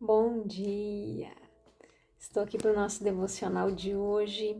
Bom dia! Estou aqui para o nosso devocional de hoje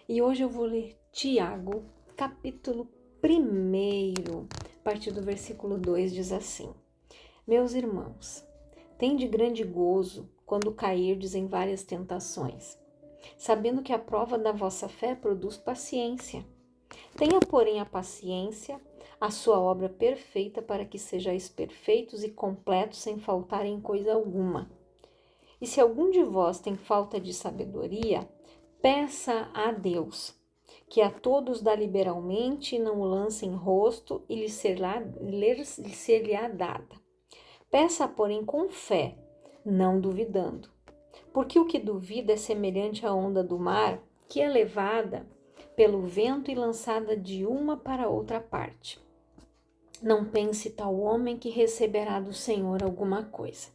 e hoje eu vou ler Tiago, capítulo 1, a partir do versículo 2, diz assim: Meus irmãos, tende grande gozo quando cairdes em várias tentações, sabendo que a prova da vossa fé produz paciência. Tenha, porém, a paciência, a sua obra perfeita, para que sejais perfeitos e completos sem faltar em coisa alguma. E se algum de vós tem falta de sabedoria, peça a Deus, que a todos dá liberalmente, e não o lance em rosto, e lhe ser-lhe-á dada. Peça, porém, com fé, não duvidando. Porque o que duvida é semelhante à onda do mar, que é levada pelo vento e lançada de uma para outra parte. Não pense tal homem que receberá do Senhor alguma coisa.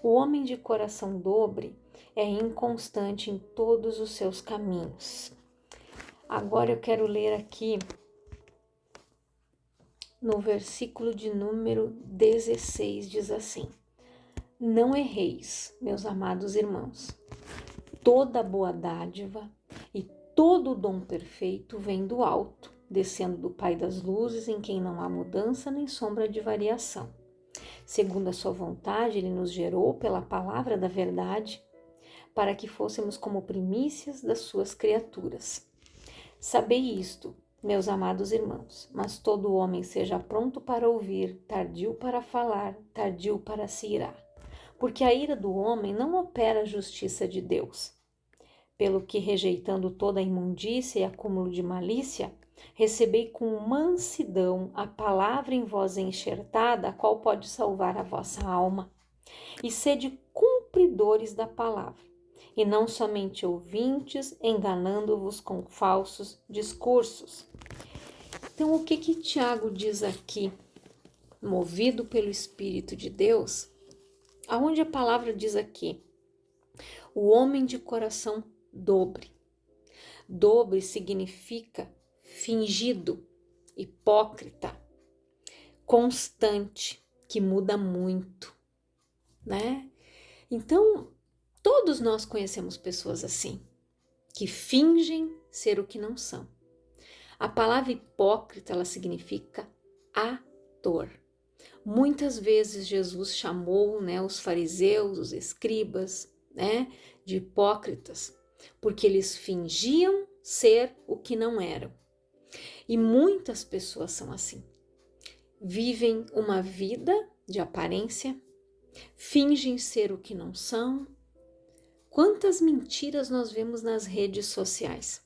O homem de coração dobre é inconstante em todos os seus caminhos. Agora eu quero ler aqui no versículo de número 16, diz assim: Não erreis, meus amados irmãos. Toda boa dádiva e todo dom perfeito vem do alto, descendo do Pai das luzes, em quem não há mudança nem sombra de variação. Segundo a sua vontade, ele nos gerou pela palavra da verdade, para que fôssemos como primícias das suas criaturas. Sabei isto, meus amados irmãos, mas todo homem seja pronto para ouvir, tardio para falar, tardio para se irar. Porque a ira do homem não opera a justiça de Deus. Pelo que, rejeitando toda a imundícia e acúmulo de malícia, recebei com mansidão a palavra em vós enxertada, a qual pode salvar a vossa alma. E sede cumpridores da palavra, e não somente ouvintes, enganando-vos com falsos discursos. Então, o que Tiago diz aqui, movido pelo Espírito de Deus? Aonde a palavra diz aqui, o homem de coração dobre. Dobre significa fingido, hipócrita, constante, que muda muito, né? Então, todos nós conhecemos pessoas assim, que fingem ser o que não são. A palavra hipócrita, ela significa ator. Muitas vezes Jesus chamou, os fariseus, os escribas, de hipócritas, porque eles fingiam ser o que não eram. E muitas pessoas são assim. Vivem uma vida de aparência, fingem ser o que não são. Quantas mentiras nós vemos nas redes sociais?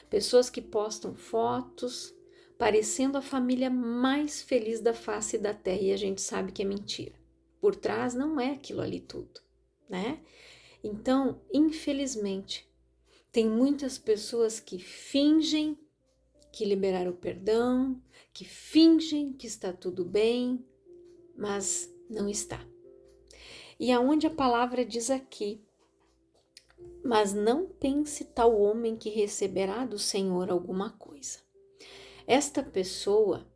Pessoas que postam fotos parecendo a família mais feliz da face da terra e a gente sabe que é mentira. Por trás não é aquilo ali tudo, né? Então, infelizmente, tem muitas pessoas que fingem que liberaram o perdão, que fingem que está tudo bem, mas não está. E aonde a palavra diz aqui, mas não pense tal homem que receberá do Senhor alguma coisa. Esta pessoa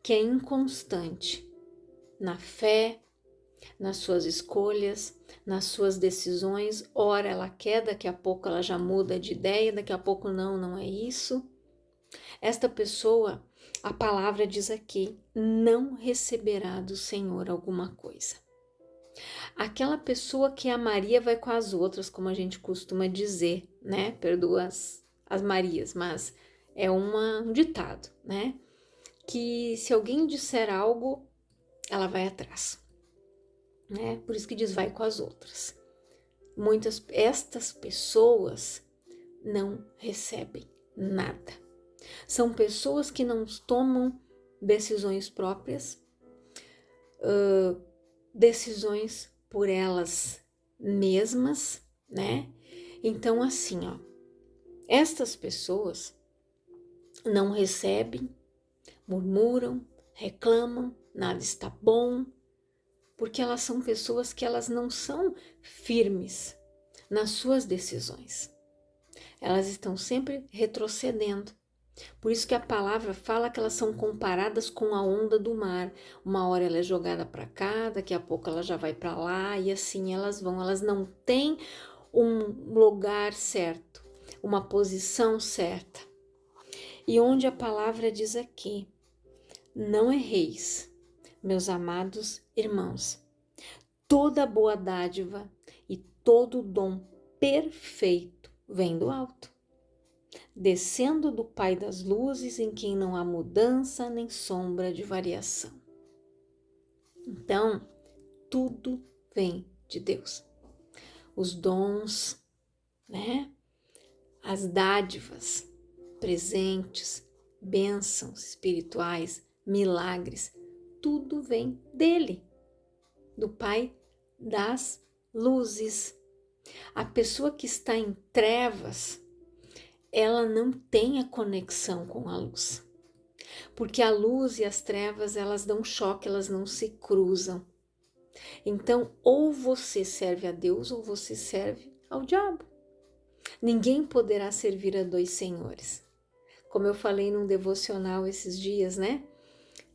que é inconstante na fé, nas suas escolhas, nas suas decisões, ora ela quer, daqui a pouco ela já muda de ideia, daqui a pouco não é isso. Esta pessoa, a palavra diz aqui, não receberá do Senhor alguma coisa. Aquela pessoa que a Maria vai com as outras, como a gente costuma dizer, né? Perdoa as Marias, mas é um ditado, né? Que se alguém disser algo, ela vai atrás, né? Por isso que diz vai com as outras. Estas pessoas não recebem nada. São pessoas que não tomam decisões próprias, decisões por elas mesmas, né? Então, assim, estas pessoas não recebem, murmuram, reclamam, nada está bom, porque elas são pessoas que elas não são firmes nas suas decisões. Elas estão sempre retrocedendo. Por isso que a palavra fala que elas são comparadas com a onda do mar. Uma hora ela é jogada para cá, daqui a pouco ela já vai para lá e assim elas vão. Elas não têm um lugar certo, uma posição certa. E onde a palavra diz aqui: não erreis, meus amados irmãos, toda boa dádiva e todo dom perfeito vem do alto, descendo do Pai das luzes, em quem não há mudança nem sombra de variação. Então, tudo vem de Deus. Os dons, né? As dádivas, presentes, bênçãos espirituais, milagres, tudo vem dele, do Pai das luzes. A pessoa que está em trevas, ela não tem a conexão com a luz, porque a luz e as trevas, elas dão choque, elas não se cruzam. Então, ou você serve a Deus ou você serve ao diabo. Ninguém poderá servir a dois senhores. Como eu falei num devocional esses dias, né?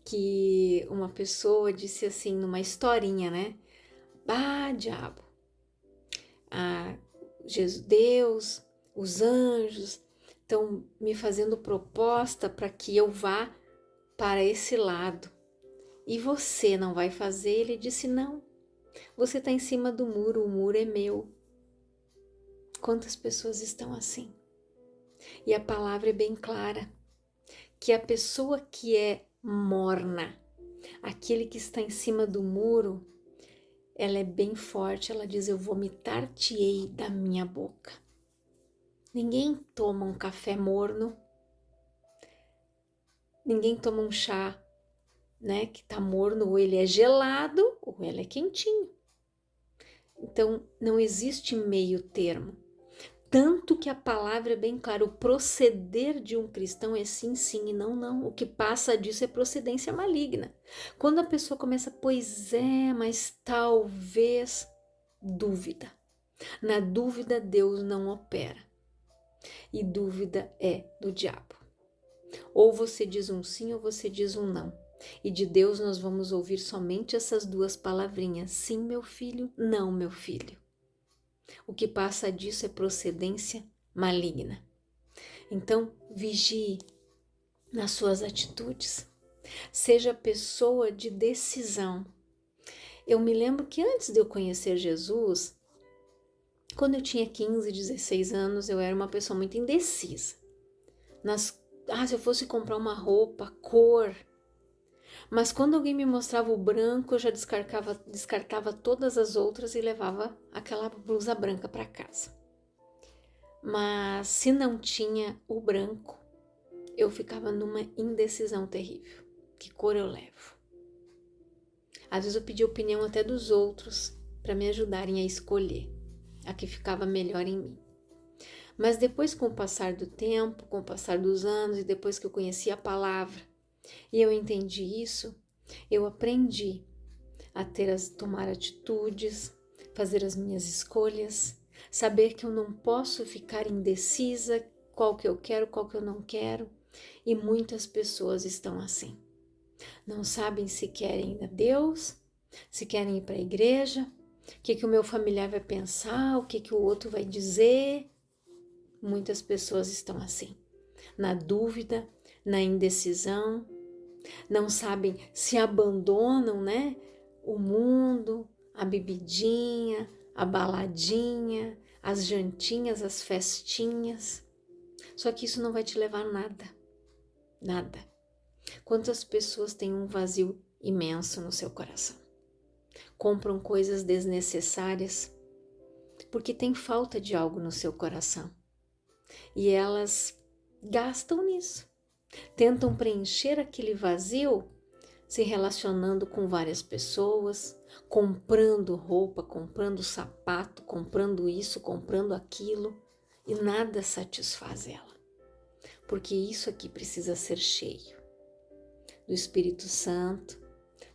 Que uma pessoa disse assim, numa historinha, né? Ah, diabo, Jesus, Deus, os anjos estão me fazendo proposta para que eu vá para esse lado. E você não vai fazer? Ele disse, não. Você está em cima do muro, o muro é meu. Quantas pessoas estão assim? E a palavra é bem clara, que a pessoa que é morna, aquele que está em cima do muro, ela é bem forte, ela diz, eu vomitar-te-ei da minha boca. Ninguém toma um café morno, ninguém toma um chá, né, que tá morno, ou ele é gelado, ou ele é quentinho. Então, não existe meio termo. Tanto que a palavra é bem clara, o proceder de um cristão é sim, sim e não, não. O que passa disso é procedência maligna. Quando a pessoa começa, pois é, mas talvez, dúvida. Na dúvida, Deus não opera. E dúvida é do diabo. Ou você diz um sim ou você diz um não. E de Deus nós vamos ouvir somente essas duas palavrinhas, sim, meu filho, não, meu filho. O que passa disso é procedência maligna. Então, vigie nas suas atitudes. Seja pessoa de decisão. Eu me lembro que antes de eu conhecer Jesus, quando eu tinha 15, 16 anos, eu era uma pessoa muito indecisa. Se eu fosse comprar uma roupa, cor. Mas quando alguém me mostrava o branco, eu já descartava todas as outras e levava aquela blusa branca para casa. Mas se não tinha o branco, eu ficava numa indecisão terrível. Que cor eu levo? Às vezes eu pedia opinião até dos outros para me ajudarem a escolher a que ficava melhor em mim. Mas depois, com o passar do tempo, com o passar dos anos e depois que eu conheci a palavra e eu entendi isso, eu aprendi a tomar atitudes, fazer as minhas escolhas, saber que eu não posso ficar indecisa, qual que eu quero, qual que eu não quero. E muitas pessoas estão assim. Não sabem se querem ir a Deus, se querem ir para a igreja, o que o meu familiar vai pensar, o que o outro vai dizer. Muitas pessoas estão assim, na dúvida, na indecisão, não sabem, se abandonam, né? O mundo, a bebidinha, a baladinha, as jantinhas, as festinhas. Só que isso não vai te levar a nada, nada. Quantas pessoas têm um vazio imenso no seu coração? Compram coisas desnecessárias porque tem falta de algo no seu coração. E elas gastam nisso. Tentam preencher aquele vazio se relacionando com várias pessoas, comprando roupa, comprando sapato, comprando isso, comprando aquilo, e nada satisfaz ela. Porque isso aqui precisa ser cheio do Espírito Santo,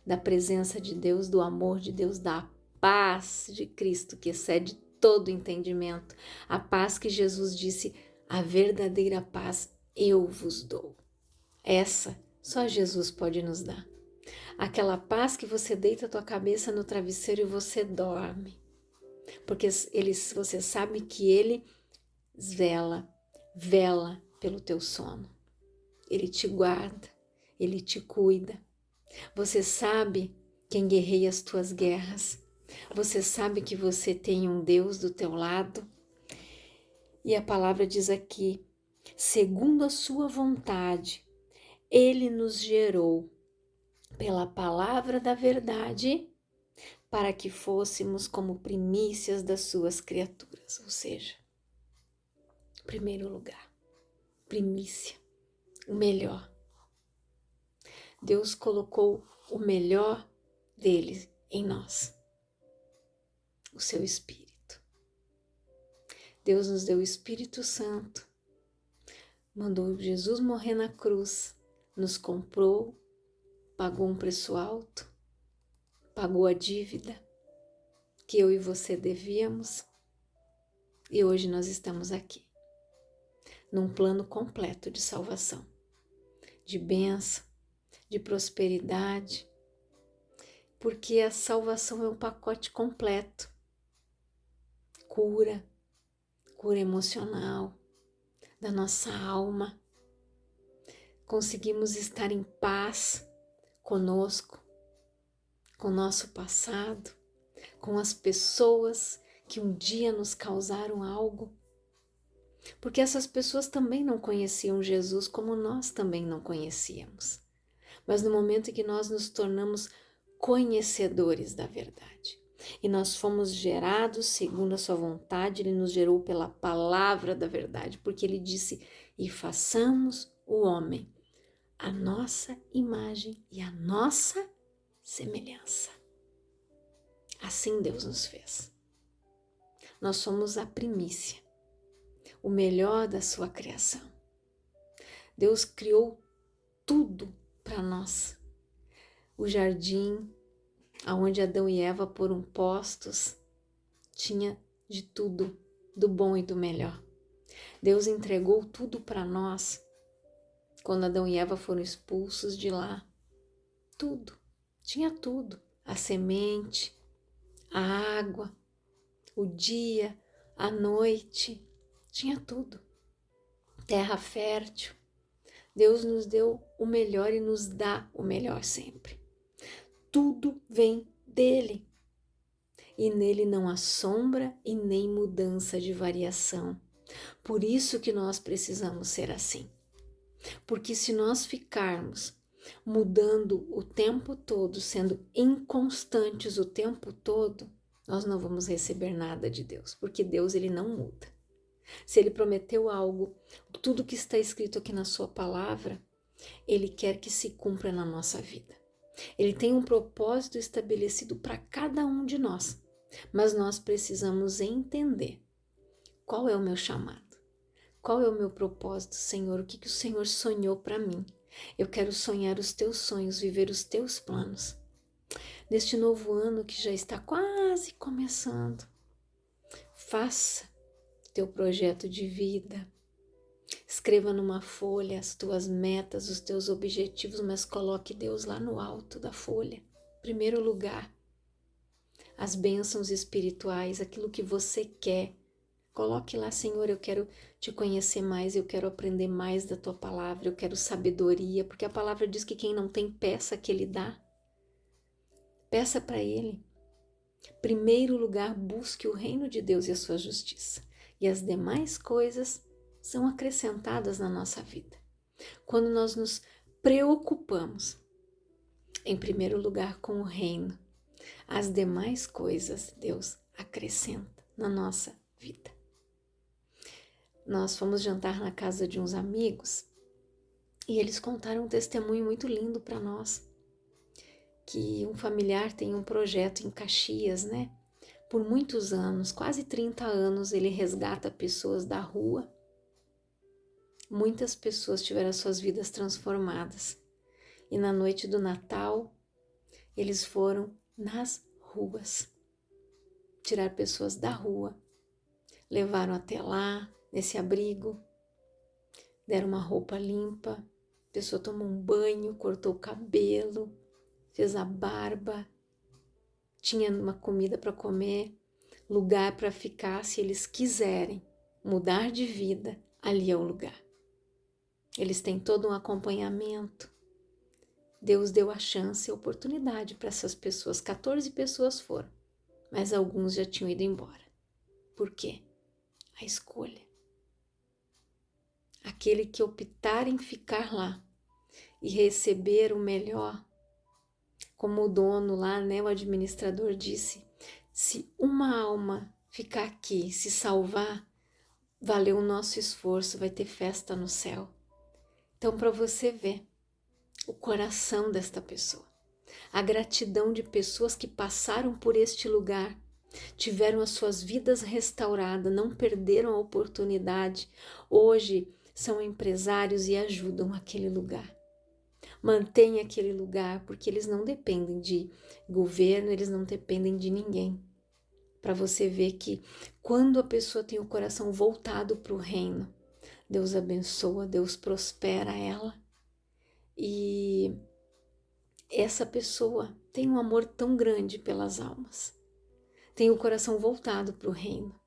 da presença de Deus, do amor de Deus, da paz de Cristo que excede todo entendimento. A paz que Jesus disse, a verdadeira paz eu vos dou. Essa só Jesus pode nos dar. Aquela paz que você deita a tua cabeça no travesseiro e você dorme. Porque você sabe que Ele vela pelo teu sono. Ele te guarda, Ele te cuida. Você sabe quem guerreia as tuas guerras. Você sabe que você tem um Deus do teu lado. E a palavra diz aqui, segundo a sua vontade, Ele nos gerou pela palavra da verdade, para que fôssemos como primícias das suas criaturas. Ou seja, primeiro lugar, primícia, o melhor. Deus colocou o melhor dele em nós, o seu Espírito. Deus nos deu o Espírito Santo, mandou Jesus morrer na cruz, nos comprou, pagou um preço alto, pagou a dívida que eu e você devíamos, e hoje nós estamos aqui, num plano completo de salvação, de bênção, de prosperidade, porque a salvação é um pacote completo. Cura emocional da nossa alma. Conseguimos estar em paz conosco, com o nosso passado, com as pessoas que um dia nos causaram algo. Porque essas pessoas também não conheciam Jesus como nós também não conhecíamos. Mas no momento em que nós nos tornamos conhecedores da verdade, e nós fomos gerados segundo a sua vontade, Ele nos gerou pela palavra da verdade, porque Ele disse, e façamos o homem a nossa imagem e a nossa semelhança. Assim Deus nos fez. Nós somos a primícia, o melhor da sua criação. Deus criou tudo para nós. O jardim, aonde Adão e Eva foram postos, tinha de tudo, do bom e do melhor. Deus entregou tudo para nós quando Adão e Eva foram expulsos de lá. Tudo, tinha tudo. A semente, a água, o dia, a noite, tinha tudo. Terra fértil. Deus nos deu o melhor e nos dá o melhor sempre. Tudo vem dele. E nele não há sombra e nem mudança de variação. Por isso que nós precisamos ser assim. Porque se nós ficarmos mudando o tempo todo, sendo inconstantes o tempo todo, nós não vamos receber nada de Deus, porque Deus ele não muda. Se Ele prometeu algo, tudo que está escrito aqui na sua palavra, Ele quer que se cumpra na nossa vida. Ele tem um propósito estabelecido para cada um de nós, mas nós precisamos entender qual é o meu chamado, qual é o meu propósito, Senhor, o que o Senhor sonhou para mim. Eu quero sonhar os teus sonhos, viver os teus planos. Neste novo ano que já está quase começando, faça teu projeto de vida. Escreva numa folha as tuas metas, os teus objetivos, mas coloque Deus lá no alto da folha. Primeiro lugar, as bênçãos espirituais, aquilo que você quer. Coloque lá, Senhor, eu quero te conhecer mais, eu quero aprender mais da tua palavra, eu quero sabedoria, porque a palavra diz que quem não tem, peça que Ele dá. Peça para Ele. Primeiro lugar, busque o reino de Deus e a sua justiça. E as demais coisas são acrescentadas na nossa vida. Quando nós nos preocupamos, em primeiro lugar, com o reino, as demais coisas Deus acrescenta na nossa vida. Nós fomos jantar na casa de uns amigos e eles contaram um testemunho muito lindo para nós, que um familiar tem um projeto em Caxias, né? Por muitos anos, quase 30 anos, ele resgata pessoas da rua. Muitas pessoas tiveram suas vidas transformadas. E na noite do Natal, eles foram nas ruas, tirar pessoas da rua, levaram até lá, nesse abrigo, deram uma roupa limpa, a pessoa tomou um banho, cortou o cabelo, fez a barba, tinha uma comida para comer, lugar para ficar se eles quiserem mudar de vida, ali é o lugar. Eles têm todo um acompanhamento. Deus deu a chance e a oportunidade para essas pessoas. 14 pessoas foram, mas alguns já tinham ido embora. Por quê? A escolha. Aquele que optar em ficar lá e receber o melhor, como o dono lá, né, o administrador disse, se uma alma ficar aqui, se salvar, valeu o nosso esforço, vai ter festa no céu. Então, para você ver o coração desta pessoa, a gratidão de pessoas que passaram por este lugar, tiveram as suas vidas restauradas, não perderam a oportunidade, hoje são empresários e ajudam aquele lugar. Mantém aquele lugar, porque eles não dependem de governo, eles não dependem de ninguém. Para você ver que quando a pessoa tem o coração voltado para o reino, Deus abençoa, Deus prospera ela. E essa pessoa tem um amor tão grande pelas almas, tem o coração voltado para o reino.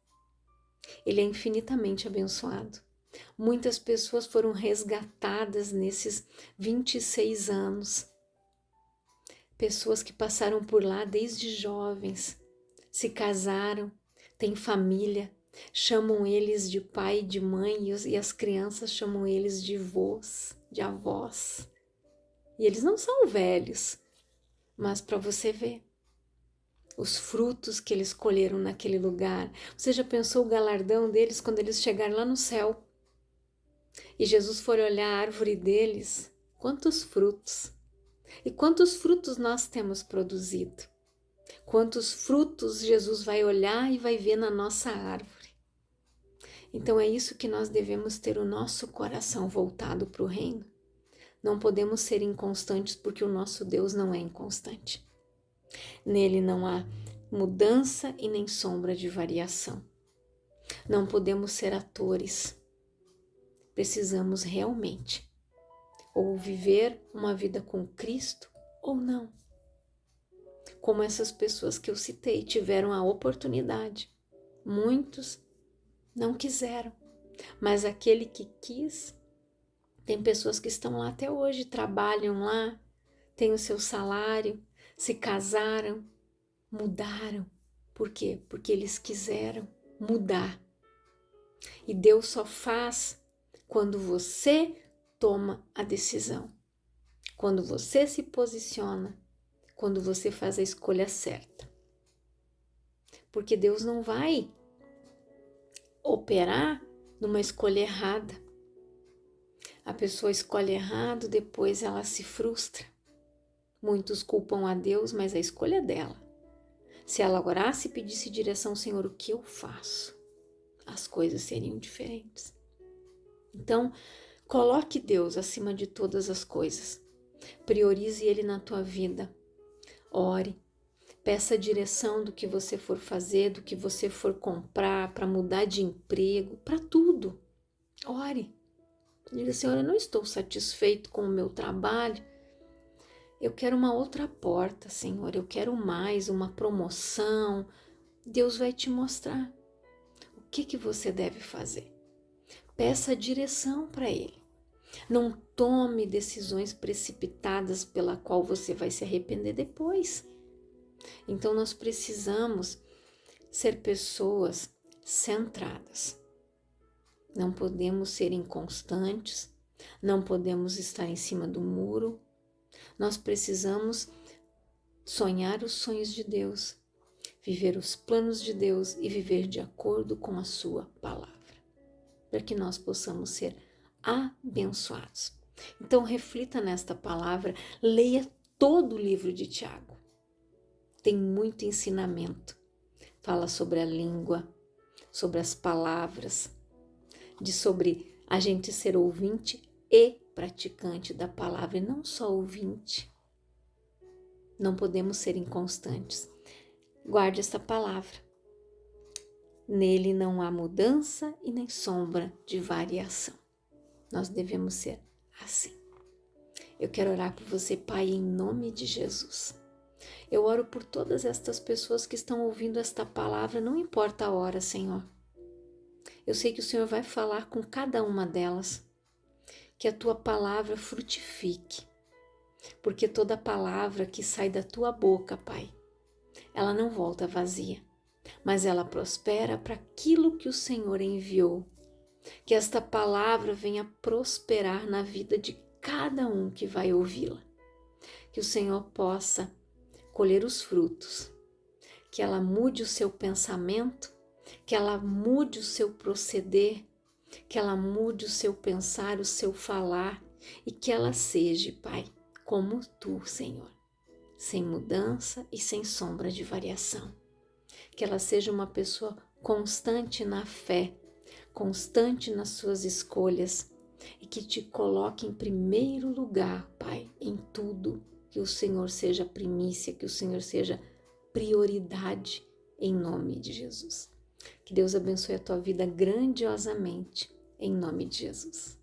Ele é infinitamente abençoado. Muitas pessoas foram resgatadas nesses 26 anos. Pessoas que passaram por lá desde jovens, se casaram, têm família, chamam eles de pai e de mãe e as crianças chamam eles de vós, de avós. E eles não são velhos, mas para você ver os frutos que eles colheram naquele lugar. Você já pensou o galardão deles quando eles chegarem lá no céu? E Jesus for olhar a árvore deles? Quantos frutos! E quantos frutos nós temos produzido? Quantos frutos Jesus vai olhar e vai ver na nossa árvore? Então é isso que nós devemos ter o nosso coração voltado para o reino. Não podemos ser inconstantes porque o nosso Deus não é inconstante. Nele não há mudança e nem sombra de variação. Não podemos ser atores. Precisamos realmente ou viver uma vida com Cristo ou não. Como essas pessoas que eu citei tiveram a oportunidade. Muitos não quiseram, mas aquele que quis, tem pessoas que estão lá até hoje, trabalham lá, têm o seu salário, se casaram, mudaram. Por quê? Porque eles quiseram mudar. E Deus só faz quando você toma a decisão, quando você se posiciona, quando você faz a escolha certa. Porque Deus não vai operar numa escolha errada. A pessoa escolhe errado, depois ela se frustra. Muitos culpam a Deus, mas a escolha é dela. Se ela orasse e pedisse direção, Senhor, o que eu faço? As coisas seriam diferentes. Então, coloque Deus acima de todas as coisas. Priorize Ele na tua vida. Ore. Peça direção do que você for fazer, do que você for comprar, para mudar de emprego, para tudo. Ore. Diga, Senhor, eu não estou satisfeito com o meu trabalho. Eu quero uma outra porta, Senhor. Eu quero mais, uma promoção. Deus vai te mostrar o que você deve fazer. Peça direção para Ele. Não tome decisões precipitadas pela qual você vai se arrepender depois. Então nós precisamos ser pessoas centradas. Não podemos ser inconstantes, não podemos estar em cima do muro. Nós precisamos sonhar os sonhos de Deus, viver os planos de Deus e viver de acordo com a sua palavra, para que nós possamos ser abençoados. Então reflita nesta palavra, leia todo o livro de Tiago. Tem muito ensinamento. Fala sobre a língua, sobre as palavras, sobre a gente ser ouvinte e praticante da palavra, e não só ouvinte. Não podemos ser inconstantes. Guarde esta palavra. Nele não há mudança e nem sombra de variação. Nós devemos ser assim. Eu quero orar por você, Pai, em nome de Jesus. Eu oro por todas estas pessoas que estão ouvindo esta palavra, não importa a hora, Senhor. Eu sei que o Senhor vai falar com cada uma delas, que a tua palavra frutifique, porque toda palavra que sai da tua boca, Pai, ela não volta vazia, mas ela prospera para aquilo que o Senhor enviou. Que esta palavra venha prosperar na vida de cada um que vai ouvi-la. Que o Senhor possa colher os frutos, que ela mude o seu pensamento, que ela mude o seu proceder, que ela mude o seu pensar, o seu falar e que ela seja, Pai, como tu, Senhor, sem mudança e sem sombra de variação. Que ela seja uma pessoa constante na fé, constante nas suas escolhas e que te coloque em primeiro lugar, Pai, em tudo. Que o Senhor seja primícia, que o Senhor seja prioridade em nome de Jesus. Que Deus abençoe a tua vida grandiosamente em nome de Jesus.